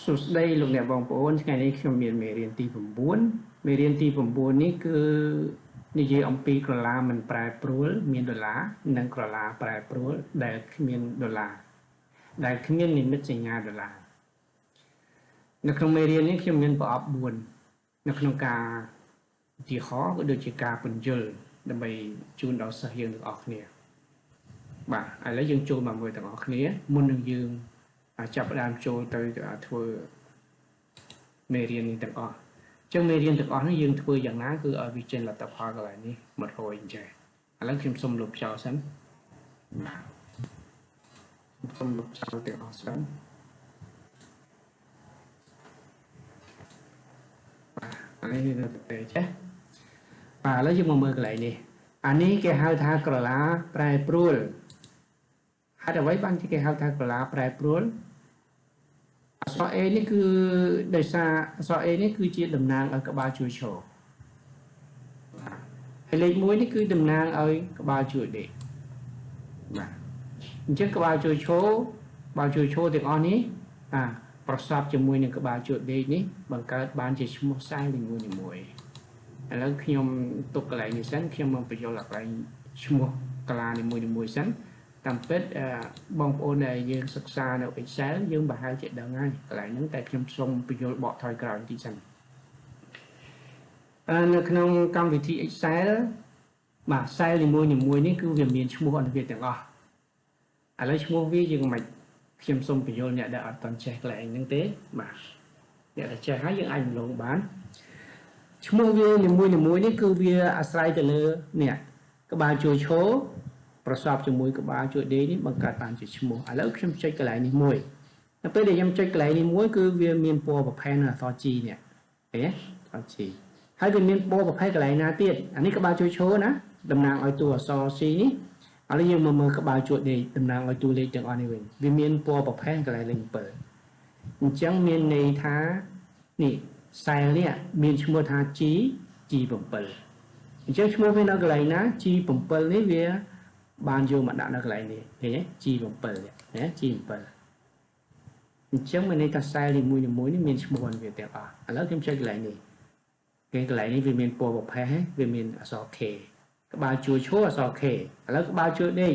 สุดได้ลงเนี่ยบองโอนไงนี่คือเมเรียนตีผมบ้วนเมเรียนตีผมบ้วนนี่คือนี่คืออมปีกระลามันปลายปลุลมีดอลลาร์นังกระลาปลายปลุลได้มีดอลลาร์ได้มีนิมิตสัญญาดอลลาร์ในขนมเมเรียนนี่คือมีปอบบ้วนในขนมกาที่ข้อก็โดยจิกาเป็นเจอดำไปจูนเอาเสียงออกเนี่ยบ่าอะไรยังจูนมาเมื่อต่างออกเนี่ยมุนหนึ่งยืงจับดามโจtới thưa mê riêng như từng ở trong mê riêng từng ở nó dương thưa dạng ná cứ ở vị trên là tập hoa cái này đi một hồi như vậy lấy kim xung lục chào sẵn xung lục chào từ họ sẵn lấy là tệ chứ và lấy chung một mưa cái này nè anh ấy cái hai thang cờ lá prai prul hai đầu váy băng cái hai thang cờ lá prai prulสอเอนี่คือโดยซาสอเอนี่คือจีดำนางเอากระบาช่วยโชว์เลขมวยนี่คือดำนางเอากระบาช่วยเด็กเช่นกระบาช่วยโชว์บาช่วยโชว์เด็กอันนี้ประสอบจมวยหนึ่งกระบาช่วยเด็กนี้บังเกิดบานจะชั่วโมงสายหนึ่งมวยแล้วขยมตกกระไรในชั้นขยมมันไปโยนหลักไรชั่วโมงกลาในมวยชั้นตามเป็ดบองโอนในยืนศึกษาในอิสราเอลยืนบ่ายจะเดินง่ายหลายนั้นแต่เพียงทรงประโยชน์บอกถอยกล่าวที่ฉันในขนมกรรมวิธีอิสราเอลมาใส่ในมวยนี่คือเวียนเมียนชั่วโมงอันเวียนแต่ก็อะไรชั่วโมงวิ่งยังไม่เพียงทรงประโยชน์เนี่ยได้อัดตอนแจกหลายนั่งเต้มาเนี่ยแจกให้ยังไอ้ลงบ้านชั่วโมงวิ่งในมวยนี่คือเวียอาศัยแต่เลยเนี่ยก็บาโจโชประสอบจมูกกับบาจุดเดนี่บังการปานจุดชั่วโมงแล้วខ្ញុំចុចកន្លែងនេះមួយតែពេលដែលខ្ញុំចុចកន្លែងនេះមួយគឺវាមានពណ៌ប្រផេះនៅអក្សរ G នេះឃើញទេអក្សរ G ហើយវាមានពណ៌ប្រផេះកន្លែងណាទៀតអានេះក្បាលជួយឈរណាតំណាងឲ្យតួអក្សរ C នេះឥឡូវយើងមកមើលក្បាលជួដេតំណាងឲ្យតួលេខទាំងអស់នេះវិញវាមានពណ៌ប្រផេះកន្លែងលេខ7អញ្ចឹងមានន័យថានេះខ្សែនេះមានឈ្មោះថា G7 អញ្ចឹងឈ្មោះវានៅកន្លែងណា G7 នេះវាបានយកមកដាក់នៅកន្លែងនេះឃើញទេ G7 ណា G7 អញ្ចឹងមានន័យថាខ្សែនីមួយនេះមានឈ្មោះរបស់វាទាំងអស់ឥឡូវខ្ញុំចុចកន្លែងនេះគេកន្លែងនេះវាមានពណ៌ប្រផេះវាមានអក្សរ K ក្បាលជួឈរអក្សរ K ឥឡូវក្បាលជួដេក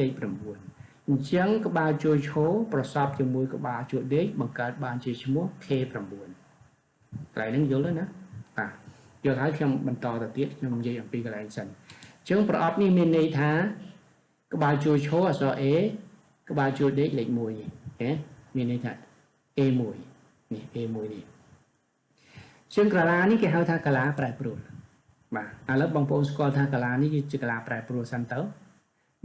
លេខ9អញ្ចឹងក្បាលជួឈរប្រសពជាមួយក្បាលជួដេកបង្កើតបានជាឈ្មោះ K9 កន្លែងនេះយល់ទេណាបាទយល់ហើយខ្ញុំបន្តទៅទៀតខ្ញុំនិយាយអំពីកន្លែងសិនចឹងប្រអប់នេះមានន័យថាក្បាលជួឈរអក្សរ A ក្បាលជួដេកលេខ1នេះមានន័យថា A1 នេះ A1 នេះជាងកាឡានេះគេហៅថាកាឡាប្រែប្រួលបាទឥឡូវបងប្អូនស្គាល់ថាកាឡានេះគឺជាកាឡាប្រែប្រួលសិនទៅ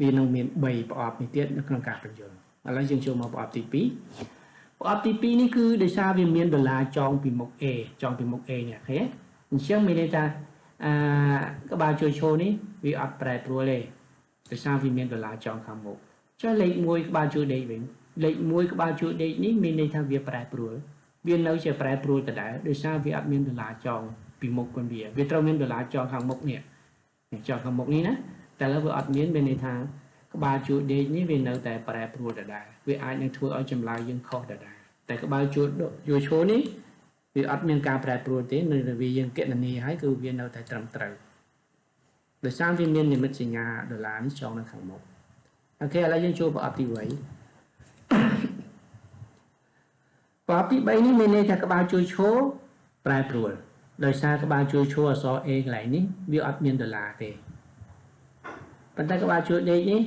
វានឹងមាន3ប្រអប់នេះទៀតនៅក្នុងការបញ្យល់ឥឡូវយើងចូលមកប្រអប់ទី2ប្រអប់ទី2នេះគឺដោយសារវាមានដុល្លារចងពីមុខ A ចងពីមុខ A នេះឃើញអញ្ចឹងមានន័យថាក្បាលជួយឈរនេះវាអត់ប្រែប្រួលទេដោយសារវាមានដុល្លារចងខាងមុខចុះលេខ1ក្បាលជួយដេកវិញលេខ1ក្បាលជួយដេកនេះមានន័យថាវាប្រែប្រួលវានៅជាប្រែប្រួលដដែលដោយសារវាអត់មានដុល្លារចងពីមុខខ្លួនវាត្រូវមានដុល្លារចងខាងមុខនេះចងខាងមុខនេះណាតែឥឡូវវាអត់មានន័យថាក្បាលជួយដេកនេះវានៅតែប្រែប្រួលដដែលវាអាចនឹងធ្វើឲ្យចម្លើយយើងខុសដដែលតែក្បាលជួយឈរនេះវាអត់មានការប្រែប្រួលទេនៅវាយើងគណនាឲ្យគឺវានៅតែត្រឹមត្រូវដោយសារវាមាននិមិត្តសញ្ញាដុល្លារនេះចងនៅខាងមុខអូខេឥឡូវយើងចូលប្រអប់ទី3ប្រអប់ទី3នេះមានន័យថាក្បាលជួយឈរប្រែប្រួលដោយសារក្បាលជួយឈរអក្សរ A កន្លែងនេះវាអត់មានដុល្លារទេប៉ុន្តែក្បាលជួយដេកនេះ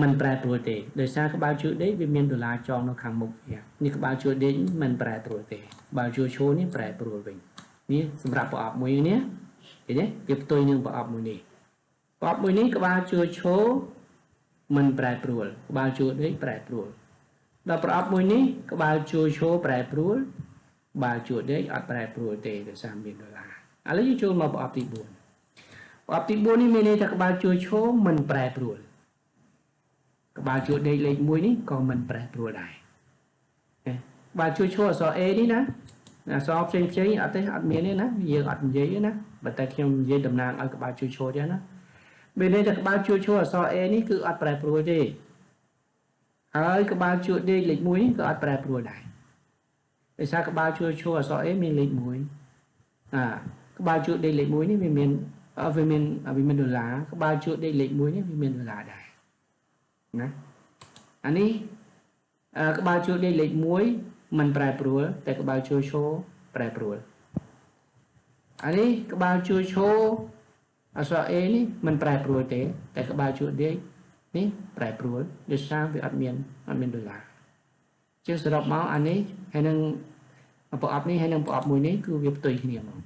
មិនប្រែប្រួលទេដោយសារក្បាលជួយដេកវាមានដុល្លារចងនៅខាងមុខនេះក្បាលជួយដេកមិនប្រែប្រួលទេក្បាលជួយឈរនេះប្រែប្រួលវិញនេះសម្រាប់ប្រអប់មួយនេះឃើញទេវាផ្ទុយនឹងប្រអប់មួយនេះប្រអប់មួយនេះក្បាលជួយឈរមិនប្រែប្រួលក្បាលជួយដេកប្រែប្រួលដល់ប្រអប់មួយនេះក្បាលជួយឈរប្រែប្រួលក្បាលជួយដេកអត់ប្រែប្រួលទេដោយសារមានដុល្លារឥឡូវយើងចូលមកប្រអប់ទី4ប្រអប់ទី4នេះមានន័យថាក្បាលជួយឈរមិនប្រែប្រួលក្បាលជួយដេកលេខ1នេះក៏មិនប្រែប្រួលដែរក្បាលជួយឈរអក្សរ A នេះណាអក្សរផ្សេងអត់ទេអត់មានទេណាយើងអត់និយាយទេណាបើតែខ្ញុំនិយាយតំណាងឲ្យក្បាលជួយឈរទេណាមានន័យថាក្បាលជួយឈរអក្សរ A នេះគឺអត់ប្រែប្រួលទេ ហើយក្បាលជួរដេកលេខ1នេះក៏អត់ប្រែប្រួលដែរដោយសារក្បាលជួរឈរអក្សរ A មានលេខ1ក្បាលជួរដេកលេខ1នេះវាមានដុល្លារក្បាលជួរដេកលេខ1នេះវាមានដុល្លារដែរណាអានេះក្បាលជួរដេកលេខ1មិនប្រែប្រួលតែក្បាលជួរឈរប្រែប្រួលអានេះក្បាលជួរឈរអក្សរ A នេះមិនប្រែប្រួលទេតែក្បាលជួរដេកនេះប្រែប្រួលដោយសារវាអត់មានដុល្លារជាងសរុបមកអានេះហើយនឹងប្រអប់នេះហើយនឹងប្រអប់មួយនេះគឺវាផ្ទុយគ្នាមក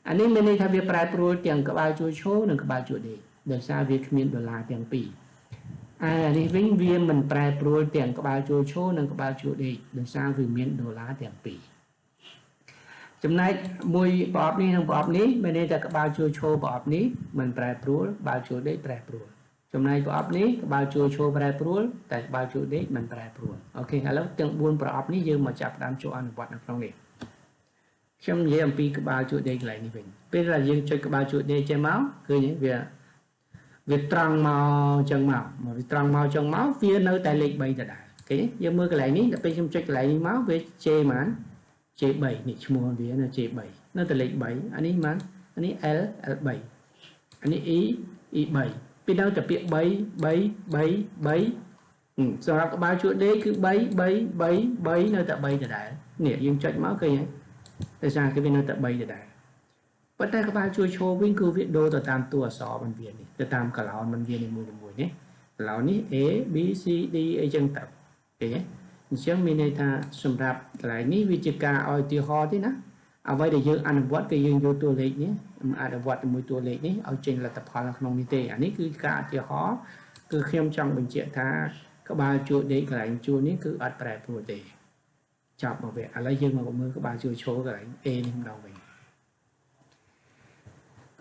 អានេះមានន័យថាវាប្រែប្រួលទាំងក្បាលជួរឈរនិងក្បាលជួរដេកដោយសារវាគ្មានដុល្លារទាំងពីរអានេះវិញវាមិនប្រែប្រួលទាំងក្បាលជួរឈរនិងក្បាលជួរដេកដោយសារវាមានដុល្លារទាំងពីរចំណែកមួយប្រអប់នេះនិងប្រអប់នេះមានន័យថាក្បាលជួរឈរប្រអប់នេះមិនប្រែប្រួលក្បាលជួរដេកប្រែប្រួលចំណែកប្រអប់នេះក្បាលជួរឈរប្រែប្រួលតែក្បាលជួរដេកមិនប្រែប្រួលអូខេឥឡូវទាំង4ប្រអប់នេះយើងមកចាប់ផ្ដើមចូលអនុវត្តនៅក្នុងនេះខ្ញុំនិយាយអំពីក្បាលជួរដេកកន្លែងនេះវិញពេលដែលយើងចុចក្បាលជួរដេកចេញមកឃើញវាត្រង់មកអញ្ចឹងមកវាត្រង់មកអញ្ចឹងមកវានៅតែលេខ3ដដែលអូខេយើងមើលកន្លែងនេះដល់ពេលខ្ញុំចុចកន្លែងនេះមកវា J ហ្មង J3 នេះឈ្មោះវានៅ J3 នៅតែលេខ3អានេះហ្មងអានេះ L3 អានេះ E3 ពីដល់តែពាក្យ3 សម្រាប់ក្បាលជួរដេកគឺ3 នៅតែ3ដដែលនេះយើងចុចមកឃើញហើយដោយសារគេវានៅតែ3ដដែលប៉ុន្តែក្បាលជួរឈរវិញគឺវាដូរទៅតាមតួអក្សរបន្ទាននេះទៅតាមកឡោនបន្ទាននីមួយៗនេះកឡោននេះ A B C D អីចឹងទៅទេអញ្ចឹងមានន័យថាសម្រាប់កន្លែងនេះវាជាការឲ្យឧទាហរណ៍ទេណាអ្វីដែលយើងអនុវត្តគឺយើងយកតួលេខនេះអនុវត្តជាមួយតួលេខនេះឲ្យចេញលទ្ធផលនៅក្នុងនេះទេអានេះគឺការឧទាហរណ៍គឺខ្ញុំចង់បញ្ជាក់ថាក្បាលជួរដេកកន្លែងជួរនេះគឺអត់ប្រែប្រួលទេចាប់មកវាឥឡូវយើងមកមើលក្បាលជួរឈរកន្លែង A នេះម្ដងវិញ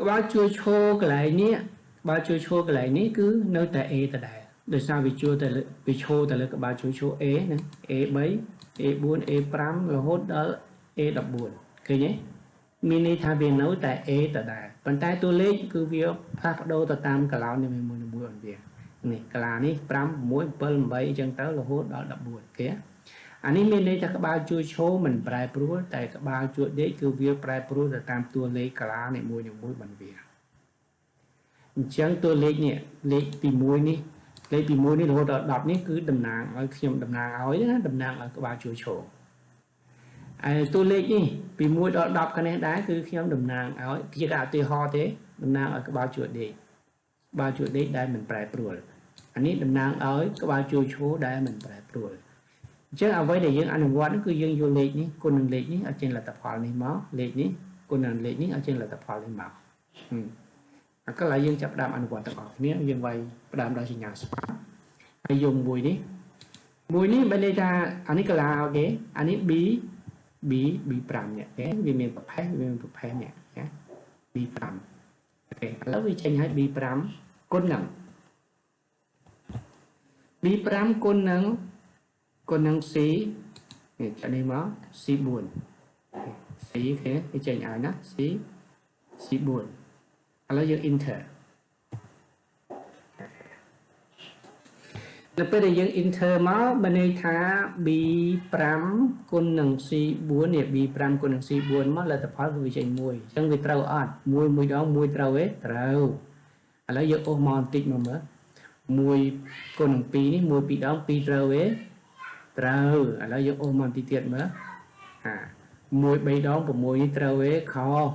ក្បាលជួរឈរកន្លែងនេះក្បាលជួរឈរកន្លែងនេះគឺនៅតែ A ដដែលដោយសារវាជួរតែវាឈរតែលើក្បាលជួរឈរ A ណា A3 A4 A5 រហូតដល់ A14 ឃើញទេមានន័យថាវានៅតែ A ដដែលប៉ុន្តែតួលេខគឺវាផ្លាស់ប្ដូរទៅតាមកឡោននីមួយៗរបស់វានេះកាឡានេះ5 6 7 8អញ្ចឹងទៅរហូតដល់14គេអានេះមានន័យថាក្បាលជួរឈរមិនប្រែប្រួលតែក្បាលជួរដេកគឺវាប្រែប្រួលទៅតាមតួលេខកាឡានីមួយៗរបស់វាអញ្ចឹងតួលេខនេះលេខទី1នេះលេខទី1នេះរហូតដល់10នេះគឺតំណាងឲ្យខ្ញុំតំណាងឲ្យណាតំណាងឲ្យក្បាលជួរឈរហើយតួលេខនេះពី1ដល់10គ្នាដែរគឺខ្ញុំតំណាងឲ្យជាការឧទាហរណ៍ទេតំណាងឲ្យក្បាលជួរដេកក្បាលជួរដេកដែលមិនប្រែប្រួលអានេះតំណាងឲ្យក្បាលជួរឈរដែលមិនប្រែប្រួលអញ្ចឹងអ្វីដែលយើងអនុវត្តគឺយើងយកលេខនេះគុណនឹងលេខនេះឲ្យចេញលទ្ធផលនេះមកលេខនេះគុណនឹងលេខនេះឲ្យចេញលទ្ធផលនេះមកអាកន្លែងយើងចាប់ផ្ដើមអនុវត្តទាំងអស់គ្នាយើងវាយផ្ដើមដោយសញ្ញាស្មើហើយយកមួយនេះបើន័យថាអានេះកាឡាអូខេអានេះ B5 នេះគេវាមានប្រភេទនេះណា B5 អូខេឥឡូវវាចេញឲ្យ B5 គុណនឹង B5 គុណនឹង C នេះចានេះមក C4 C គេចេញឲ្យណា C4 ឥឡូវយើង enter ដល់ពេលដែលយើង enter មកបើន័យថា B5 គុណនឹង C4 នេះ B5 គុណនឹង C4 មកលទ្ធផលគឺវាចេញ1អញ្ចឹងវាត្រូវអត់1ដង1ត្រូវទេត្រូវឥឡូវយើងអូសមកបន្តិចមកមើល1គុណនឹង2នេះ1 2ដង2ត្រូវទេត្រូវឥឡូវយើងអូសមកបន្តិចទៀតមើល1 3ដង6នេះត្រូវទេខុស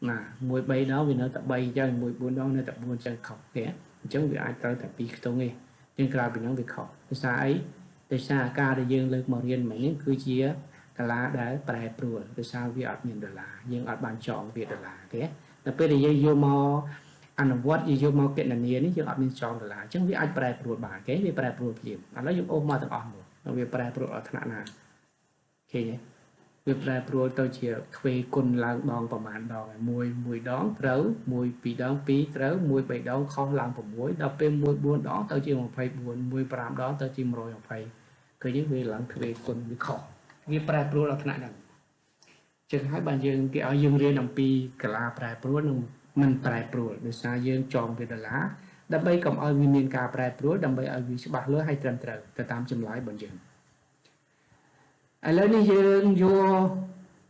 ណា1 3ដងវានៅតែ3អញ្ចឹង1 4ដងនៅតែ4អញ្ចឹងខុសទេអញ្ចឹងវាអាចត្រូវតែ2ខ្ទង់ទេយើងក្រៅពីហ្នឹងវាខុសដោយសារអីដោយសារអាការដែលយើងលើកមករៀនមិញនេះគឺជាកាឡាដែលប្រែប្រួលដោយសារវាអត់មានដុល្លារយើងអត់បានចងវាដុល្លារទេតែពេលដែលយើងយកមកអនុវត្តយកមកគណនានេះយើងអត់មានចងដុល្លារអញ្ចឹងវាអាចប្រែប្រួលបានទេវាប្រែប្រួលភ្លាមឥឡូវយើងអូសមកទាំងអស់មកវាប្រែប្រួលអត់ថ្នាក់ណាឃើញទេវាប្រែប្រួលទៅជាទ្វេគុណឡើងដងប្រមាណដង1 ដងត្រូវ1 2ដង2ត្រូវ1 3ដងខុសឡើង6ដល់ពេល1 4ដងទៅជា24 1 5ដងទៅជា120ឃើញទេវាឡើងទ្វេគុណវាខុសវាប្រែប្រួលដល់ថ្នាក់ហ្នឹងចឹងហើយបានយើងគេឲ្យយើងរៀនអំពីកាឡាប្រែប្រួលនិងមិនប្រែប្រួលដោយសារយើងចងវាដុល្លារ ដើម្បីកុំឲ្យវាមានការប្រែប្រួលដើម្បីឲ្យវាច្បាស់លាស់ហើយត្រឹមត្រូវទៅតាមចម្លើយរបស់យើងឥឡូវនេះយើងយក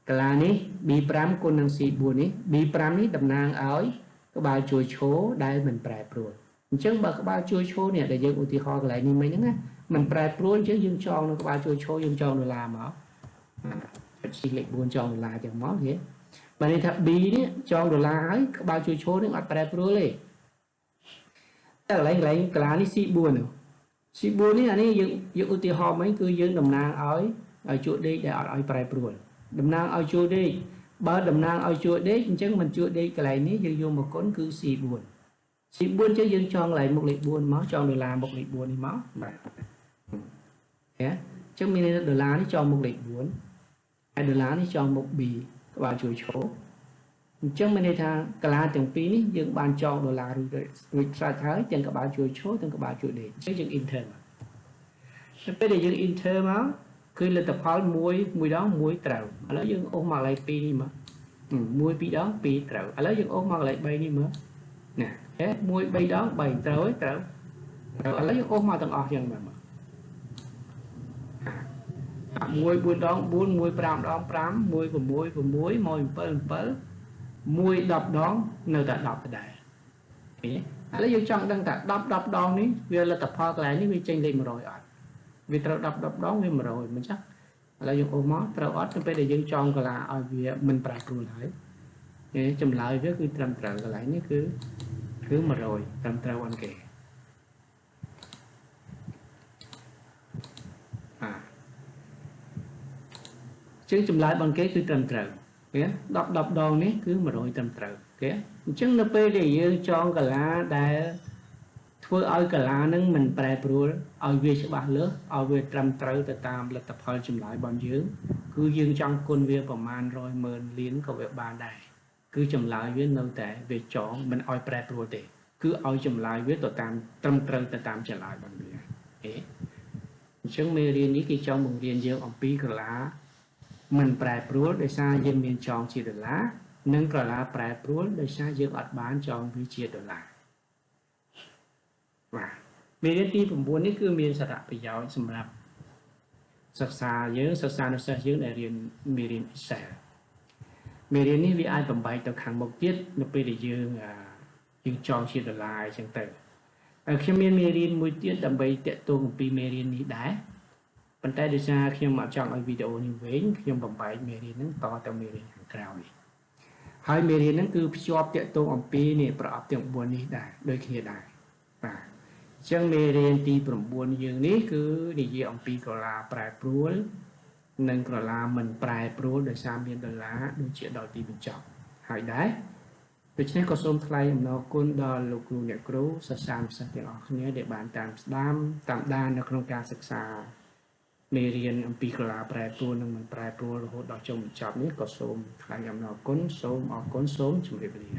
កន្លានេះ B5 គុណនឹង C4 នេះ B5 នេះតំណាងឲ្យក្បាលជួរឈរដែលមិនប្រែប្រួលអញ្ចឹងបើក្បាលជួរឈរនេះដែលយើងឧទាហរណ៍កន្លែងនេះមិញហ្នឹងណាមិនប្រែប្រួលអញ្ចឹងយើងចងនៅក្បាលជួរឈរយើងចងដុល្លារមកជីលេខ4ចងដុល្លារចឹងមកទេបើនេះថា B នេះចងដុល្លារហើយក្បាលជួរឈរនេះអត់ប្រែប្រួលទេតែកន្លែងកន្លានេះ C4 នោះ C4 នេះអានេះយើងឧទាហរណ៍មិញគឺយើងតំណាងឲ្យជួរដេកដែលអត់ឲ្យប្រែប្រួលតំណាងឲ្យជួរដេកបើតំណាងឲ្យជួរដេកអញ្ចឹងមិនជួរដេកកន្លែងនេះយើងយកមកគុណគឺ C4 C4 អញ្ចឹងយើងចងកន្លែងមុខលេខ4មកចងដុល្លារមុខលេខ4នេះមកបាទអញ្ចឹងមានដុល្លារនេះចងមុខលេខ4ហើយដុល្លារនេះចងមុខ B ក្បាលជួរឈរអញ្ចឹងមានន័យថាកន្លាទាំងពីរនេះយើងបានចងដុល្លាររួចស្រេចហើយទាំងក្បាលជួរឈរទាំងក្បាលជួរដេកអញ្ចឹងយើង enter មកពេលដែលយើង enter មកគឺលទ្ធផល1ដង1ត្រូវឥឡូវយើងអូសមកកន្លែង2នេះមក1 2ដង2ត្រូវឥឡូវយើងអូសមកកន្លែង3នេះមើលណា1 3ដង3ត្រូវហើយត្រូវឥឡូវយើងអូសមកទាំងអស់ចឹងមើល1 4ដង4 1 5ដង5 1 6 6 1 7 7 1 10ដងនៅតែ10ដដែលឥឡូវយើងចង់ដឹងថា10ដងនេះវាលទ្ធផលកន្លែងនេះវាចេញលេខ100អត់វាត្រូវ10ដងវា100មិនចឹងឥឡូវយើងអូសមកត្រូវអត់ទៅពេលដែលយើងចងកន្លាឲ្យវាមិនប្រែប្រួលហើយចម្លើយវាគឺត្រឹមត្រូវកន្លែងនេះគឺ100ត្រឹមត្រូវអត់គេចឹងចម្លើយបងគេគឺត្រឹមត្រូវគេ10ដងនេះគឺ100ត្រឹមត្រូវគេអញ្ចឹងនៅពេលដែលយើងចងកន្លាដែលធ្វើឲ្យកន្លានឹងមិនប្រែប្រួលឲ្យវាច្បាស់លាស់ឲ្យវាត្រឹមត្រូវទៅតាមលទ្ធផលចម្លើយរបស់យើងគឺយើងចង់គុណវាប្រមាណ100,000លានក៏វាបានដែរគឺចម្លើយវានៅតែវាចងមិនឲ្យប្រែប្រួលទេគឺឲ្យចម្លើយវាទៅតាមត្រឹមត្រូវទៅតាមចម្លើយរបស់វាអញ្ចឹងមេរៀននេះគេចង់បង្រៀនយើងអំពីកន្លាមិនប្រែប្រួលដោយសារយើងមានចងជាដុល្លារនិងកន្លាប្រែប្រួលដោយសារយើងអត់បានចងវាជាដុល្លារបាទមេរៀនទី9នេះគឺមានសារៈប្រយោជន៍សម្រាប់សិក្សាយើងសិស្សានុសិស្សយើងដែលរៀនមេរៀន Excel មេរៀននេះវាអាចបំបែកទៅខាងមុខទៀតនៅពេលដែលយើងចងជាដុល្លារអញ្ចឹងទៅហើយខ្ញុំមានមេរៀនមួយទៀតដើម្បីតាក់ទងអំពីមេរៀននេះដែរប៉ុន្តែដោយសារខ្ញុំអត់ចង់ឲ្យវីដេអូនេះវែងខ្ញុំបំបែកមេរៀនហ្នឹងតទៅមេរៀនខាងក្រោយហើយមេរៀនហ្នឹងគឺភ្ជាប់តាក់ទងអំពីនេះប្រអប់ទាំង9នេះដែរដូចគ្នាដែរបាទអញ្ចឹងមេរៀនទី9យើងនេះគឺនិយាយអំពីក្រឡាប្រែប្រួលនិងក្រឡាមិនប្រែប្រួលដោយសារមានដុល្លារដូចជាដល់ទីបញ្ចប់ហើយដែរដូច្នេះក៏សូមថ្លែងអំណរគុណដល់លោកគ្រូអ្នកគ្រូសិស្សានុសិស្សទាំងអស់គ្នាដែលបានតាមដាននៅក្នុងការសិក្សាមេរៀនអំពីក្រឡាប្រែប្រួលនិងមិនប្រែប្រួលរហូតដល់ចុងបញ្ចប់នេះក៏សូមថ្លែងអំណរគុណសូមអរគុណសូមជម្រាបលា